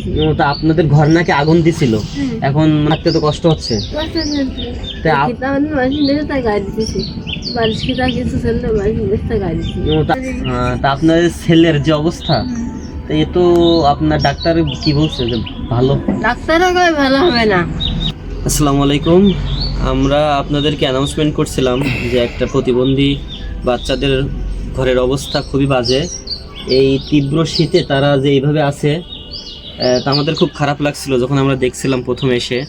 দিছি। ও, তা আপনাদের ঘর নাকি আগুন দিছিল, এখন থাকতে তো কষ্ট হচ্ছে। তাই গায়ে দিতেছি, বালিশ কিতা কিছু ছিল বালিশ গায়ে দিছি। ও, তা আপনাদের ছেলের যে অবস্থা, তো এ তো আপনার ডাক্তার কি বলছে যে ভালো? ডাক্তারও কয় ভালো হবে না। আসসালামু আলাইকুম। আমরা আপনাদেরকে অ্যানাউন্সমেন্ট করছিলাম যে একটা প্রতিবন্ধী বাচ্চাদের ঘরের অবস্থা খুবই বাজে। এই তীব্র শীতে তারা যে এইভাবে আছে, তা আমাদের খুব খারাপ লাগছিল যখন আমরা দেখছিলাম প্রথমে এসে।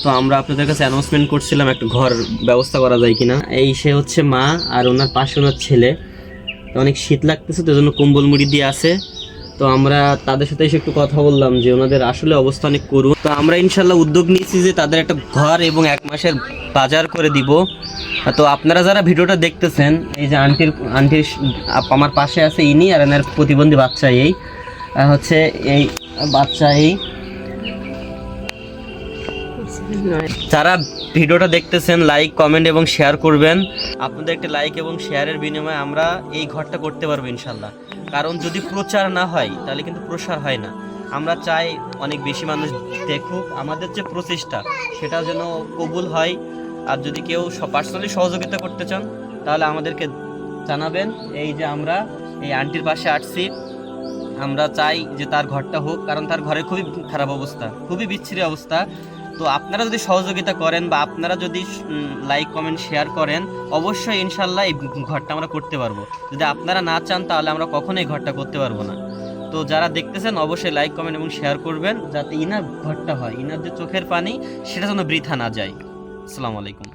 তো আমরা আপনাদের কাছে অ্যানাউন্সমেন্ট করছিলাম একটা ঘর ব্যবস্থা করা যায় কিনা। এই সে হচ্ছে মা, আর ওনার পাশে ওনার ছেলে। তো অনেক শীত লাগতেছে, তো জন্য কম্বল মুড়ি দিয়ে আছে। তো আমরা তাদের সাথে এসে একটু কথা বললাম যে ওনাদের আসলে অবস্থা অনেক করুণ। তো আমরা ইনশাল্লাহ উদ্যোগ নিয়েছি যে তাদের একটা ঘর এবং 1 মাসের বাজার করে দিব। তো আপনারা যারা ভিডিওটা দেখতেছেন, এই যে আন্টির আমার পাশে আছে ইনি, আর এনার প্রতিবন্ধী বাচ্চা এই হচ্ছে এই বাচ্চা এই। যারা ভিডিওটা দেখতেছেন লাইক কমেন্ট এবং শেয়ার করবেন। আপনাদের একটা লাইক এবং শেয়ারের বিনিময়ে আমরা এই ঘরটা করতে পারবো ইনশাল্লাহ। কারণ যদি প্রচার না হয় তাহলে কিন্তু প্রসার হয় না। আমরা চাই অনেক বেশি মানুষ দেখুক, আমাদের যে প্রচেষ্টা সেটা যেন কবুল হয়। আর যদি কেউ পার্সোনালি সহযোগিতা করতে চান তাহলে আমাদেরকে জানাবেন। এই যে আমরা এই আন্টির পাশে আসছি, আমরা চাই যে তার ঘরটা হোক, কারণ তার ঘরে খুবই খারাপ অবস্থা, খুবই বিচ্ছিরি অবস্থা। তো আপনারা যদি সহযোগিতা করেন বা আপনারা যদি লাইক কমেন্ট শেয়ার করেন, অবশ্যই ইনশাল্লাহ এই ঘরটা আমরা করতে পারবো। যদি আপনারা না চান তাহলে আমরা কখনোই ঘরটা করতে পারবো না। তো যারা দেখতেছেন অবশ্যই লাইক কমেন্ট এবং শেয়ার করবেন, যাতে ইনার ঘরটা হয়, ইনার যে চোখের পানি সেটা যেন বৃথা না যায়। আসসালামু আলাইকুম।